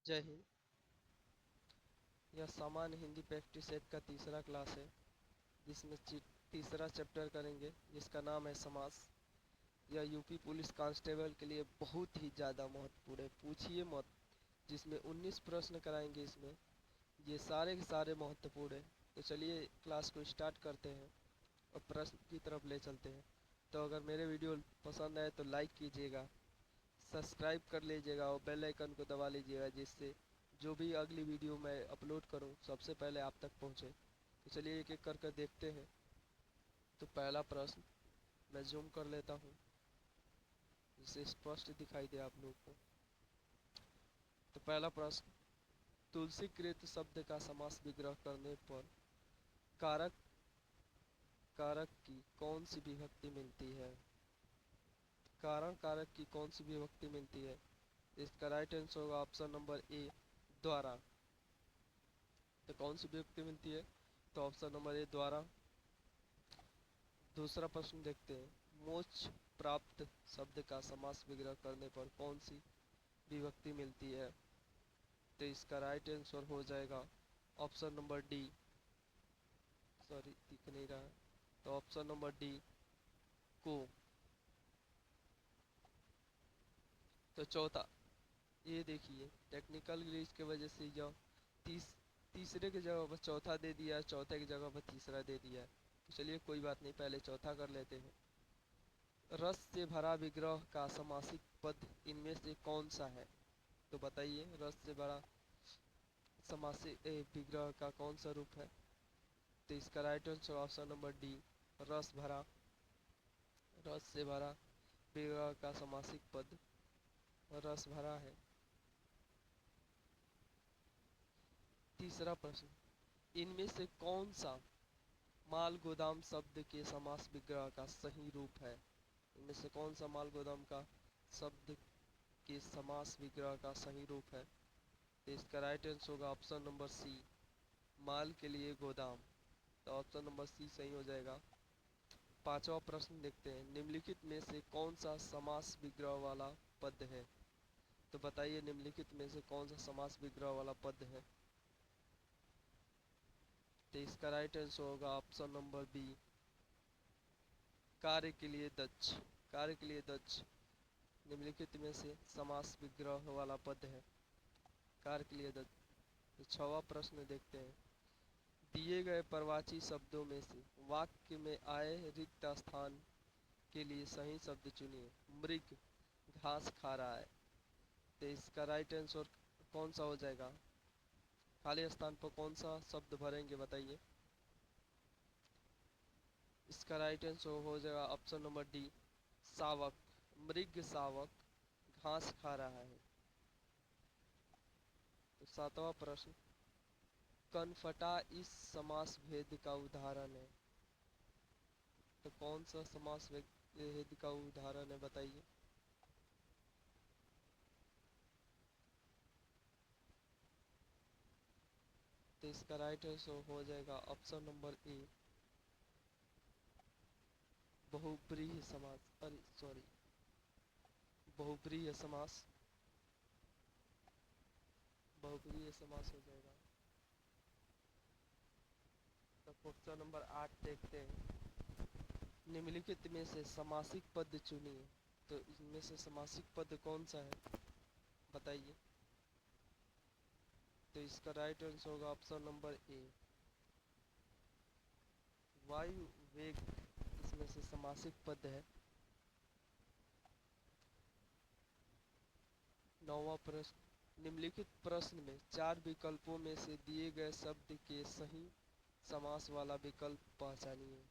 जय हिंद। यह सामान्य हिंदी प्रैक्टिस सेट का तीसरा क्लास है जिसमें तीसरा चैप्टर करेंगे जिसका नाम है समास। यह यूपी पुलिस कांस्टेबल के लिए बहुत ही ज़्यादा महत्वपूर्ण है, पूछिए मत। जिसमें 19 प्रश्न कराएंगे, इसमें ये सारे के सारे महत्वपूर्ण है। तो चलिए क्लास को स्टार्ट करते हैं और प्रश्न की तरफ ले चलते हैं। तो अगर मेरे वीडियो पसंद आए तो लाइक कीजिएगा, सब्सक्राइब कर लीजिएगा और बेल आइकन को दबा लीजिएगा, जिससे जो भी अगली वीडियो मैं अपलोड करूं सबसे पहले आप तक पहुंचे। तो चलिए एक एक करके देखते हैं। तो पहला प्रश्न मैं जूम कर लेता हूं जिससे स्पष्ट दिखाई दे आप लोग को। तो पहला प्रश्न, तुलसीकृत शब्द का समास विग्रह करने पर कारक कारक की कौन सी विभक्ति मिलती है? कारण कारक की कौन सी विभक्ति मिलती है? इसका राइट आंसर होगा ऑप्शन नंबर ए, द्वारा। तो कौन सी विभक्ति मिलती है? तो ऑप्शन नंबर ए, द्वारा। दूसरा प्रश्न देखते हैं, मोक्ष प्राप्त शब्द का समास विग्रह करने पर कौन सी विभक्ति मिलती है? तो इसका राइट आंसर हो जाएगा ऑप्शन नंबर डी। सॉरी, दिख नहीं रहा है। तो ऑप्शन नंबर डी, को। तो चौथा, ये देखिए टेक्निकल ग्लिच की वजह से यह तीसरे की जगह पर चौथा दे दिया है, चौथे की जगह पर तीसरा दे दिया है। तो चलिए कोई बात नहीं, पहले चौथा कर लेते हैं। रस से भरा विग्रह का समासिक पद इनमें से कौन सा है? तो बताइए, रस से भरा समासिक विग्रह का कौन सा रूप है? तो इसका right answer option number D, रस भरा। रस से भरा विग्रह का समासिक पद रस भरा है। तीसरा प्रश्न, इनमें से कौन सा माल गोदाम शब्द के समास विग्रह का सही रूप है? इनमें से कौन सा माल गोदाम का शब्द के समास विग्रह का सही रूप है? तो इसका राइट आंसर होगा ऑप्शन नंबर सी, माल के लिए गोदाम। तो ऑप्शन नंबर सी सही हो जाएगा। पांचवा प्रश्न देखते हैं, निम्नलिखित में से कौन सा समास विग्रह वाला पद है? तो बताइए, निम्नलिखित में से कौन सा समास विग्रह वाला पद है? तो इसका राइट आंसर होगा ऑप्शन नंबर बी, कार्य के लिए दक्ष। कार्य के लिए दक्ष निम्नलिखित में से समास विग्रह वाला पद है, कार्य के लिए दक्ष। तो छठवां प्रश्न देखते हैं, दिए गए प्रवाची शब्दों में से वाक्य में आए रिक्त स्थान के लिए सही शब्द चुनिए। मृग घास खा रहा है। तो इसका राइट आंसर कौन सा हो जाएगा? खाली स्थान पर कौन सा शब्द भरेंगे बताइए? इसका राइट आंसर हो जाएगा ऑप्शन नंबर डी, शावक। मृग शावक घास खा रहा है। तो सातवां प्रश्न, कनफटा इस समास भेद का उदाहरण है। तो कौन सा समास भेद का उदाहरण है बताइए? तो इसका राइट आंसर हो जाएगा ऑप्शन नंबर ए, बहुब्रीहि समास। अरे सॉरी, बहुब्रीहि समास। बहुब्रीहि समास हो जाएगा। तो क्वेश्चन नंबर 8 देखते हैं, निम्नलिखित में से समासिक पद चुनिए। तो इनमें से समासिक पद कौन सा है बताइए? तो इसका राइट आंसर होगा ऑप्शन नंबर ए, वायु वेग। इसमें से समासिक पद है। नौवां प्रश्न, निम्नलिखित प्रश्न में चार विकल्पों में से दिए गए शब्द के सही समास वाला विकल्प पहचानिए।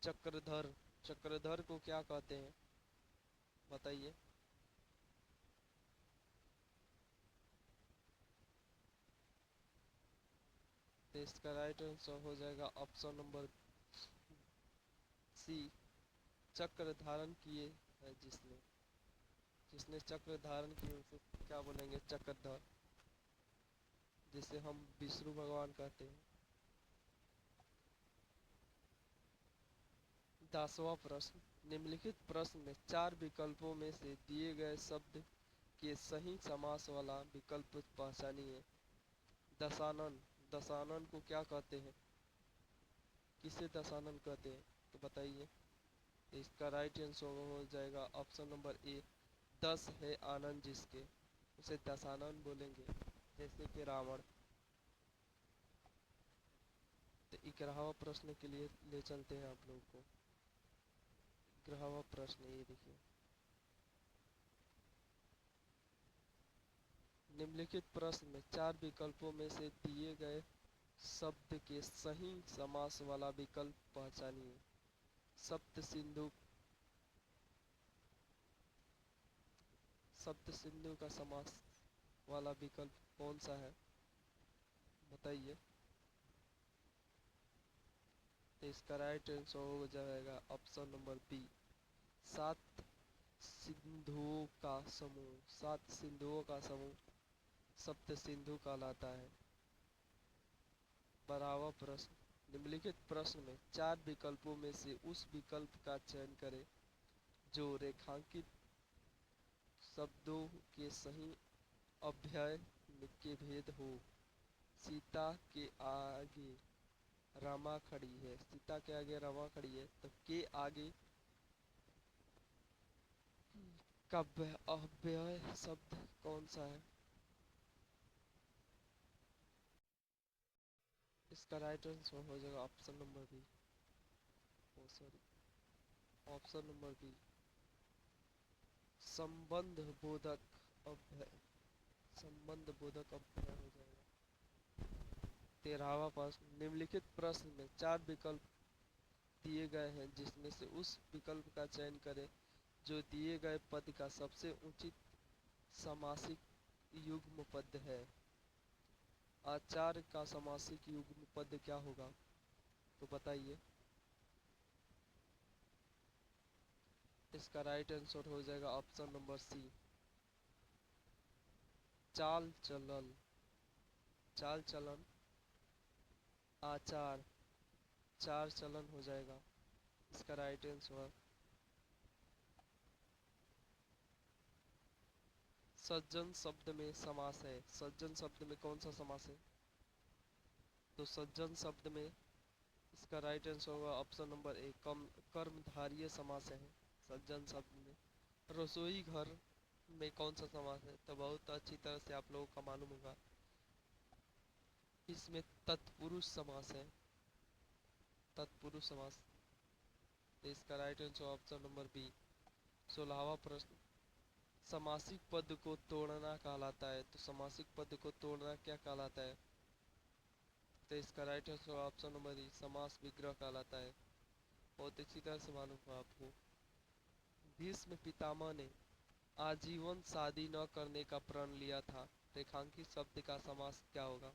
चक्रधर, चक्रधर को क्या कहते हैं बताइए? तो इसका राइट आंसर हो जाएगा ऑप्शन नंबर सी, चक्र धारण किए है जिसने। जिसने चक्र धारण किए उसे क्या बोलेंगे? चक्रधर, जिसे हम विष्णु भगवान कहते हैं। 10वां प्रश्न, निम्नलिखित प्रश्न में चार विकल्पों में से दिए गए शब्द के सही समास वाला विकल्प पहचानिए। दशानन, दशानन को क्या कहते हैं, किसे दशानन कहते हैं, तो बताइए। इसका राइट आंसर हो जाएगा ऑप्शन नंबर ए, 10 है आनंद जिसके, उसे दशानन बोलेंगे, जैसे कि रावण। तो 11वां प्रश्न के लिए ले चलते हैं आप लोगों को। 11वां प्रश्न ये देखिए, निम्नलिखित प्रश्न में 4 विकल्पों में से दिए गए शब्द के सही समास वाला विकल्प पहचानिए। सप्त सिंधु, सप्त सिंधु का समास वाला विकल्प कौन सा है, बताइए। तो इसका राइट आंसर हो जाएगा ऑप्शन नंबर बी, 7 सिंधुओं का समूह। 7 सिंधुओं का समूह सप्त सिंधु कहलाता है। 12वां प्रश्न, निम्नलिखित प्रश्न में 4 विकल्पों में से उस विकल्प का चयन करें जो रेखांकित शब्दों के सही अव्यय के भेद हो। सीता के आगे रमा खड़ी है, सीता के आगे रमा खड़ी है, तो के आगे का अव्यय शब्द कौन सा है। इसका राइट आंसर हो जाएगा ऑप्शन नंबर बी, ओ सॉरी, ऑप्शन नंबर बी, संबंध बोधक अव्यय, संबंध बोधक अव्यय हो जाएगा। 13वां प्रश्न, निम्नलिखित प्रश्न में 4 विकल्प दिए गए हैं जिसमें से उस विकल्प का चयन करें जो दिए गए पद का सबसे उचित समासिक युग्म पद है। आचार्य का समासिक युग्म पद क्या होगा, तो बताइए। इसका राइट आंसर हो जाएगा ऑप्शन नंबर सी, चाल चलन, चाल चलन, आचार, चार चलन हो जाएगा इसका राइट आंसर। सज्जन शब्द में समास है, सज्जन शब्द में कौन सा समास है, तो सज्जन शब्द में इसका राइट आंसर होगा ऑप्शन नंबर ए, कम कर्मधारीय समास है सज्जन शब्द में। रसोई घर में कौन सा समास है, तो बहुत अच्छी तरह से आप लोगों का मालूम होगा, इसमें तत्पुरुष समास है, तत्पुरुष समास। तो इसका right answer option number B. 16वां प्रश्न, समासिक पद को तोड़ना कहलाता है, तो समासिक पद को तोड़ना क्या कहलाता है, तो इसका right answer option number D, समास विग्रह कहलाता है। बहुत अच्छी तरह से मालूम हुआ आपको। भीष्म पितामह ने आजीवन शादी न करने का प्रण लिया था, रेखांकित शब्द का समास क्या होगा,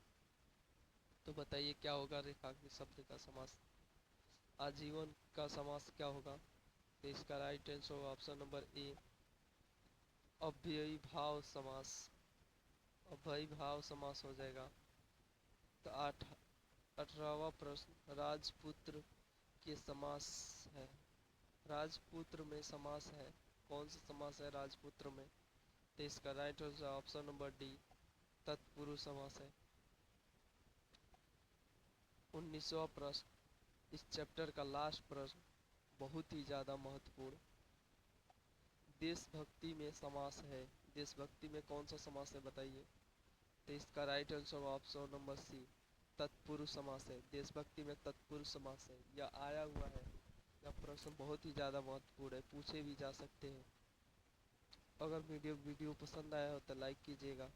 तो बताइए क्या होगा रेखांकित शब्द का समास, आजीवन का समास क्या होगा। तो इसका राइट आंसर होगा ऑप्शन नंबर ए, अव्ययी भाव समास, अव्ययी भाव समास हो जाएगा। तो 18वां प्रश्न, राजपुत्र के समास है, राजपुत्र में समास है, कौन सा समास है राजपुत्र में, तो इसका right answer option number D, तत्पुरुष समास है। 19वां प्रश्न, इस चैप्टर का लास्ट प्रश्न बहुत ही ज़्यादा महत्वपूर्ण, देशभक्ति में समास है, देशभक्ति में कौन सा समास है बताइए। तो इसका right answer option number C, तत्पुरुष समास है, देशभक्ति में तत्पुरुष समास है। यह आया हुआ है, यह प्रश्न बहुत ही ज़्यादा महत्वपूर्ण है, पूछे भी जा सकते हैं। अगर वीडियो पसंद आया हो तो लाइक कीजिएगा,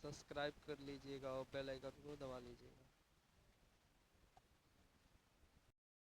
सब्सक्राइब कर लीजिएगा और बेल आइकन को दबा लीजिएगा।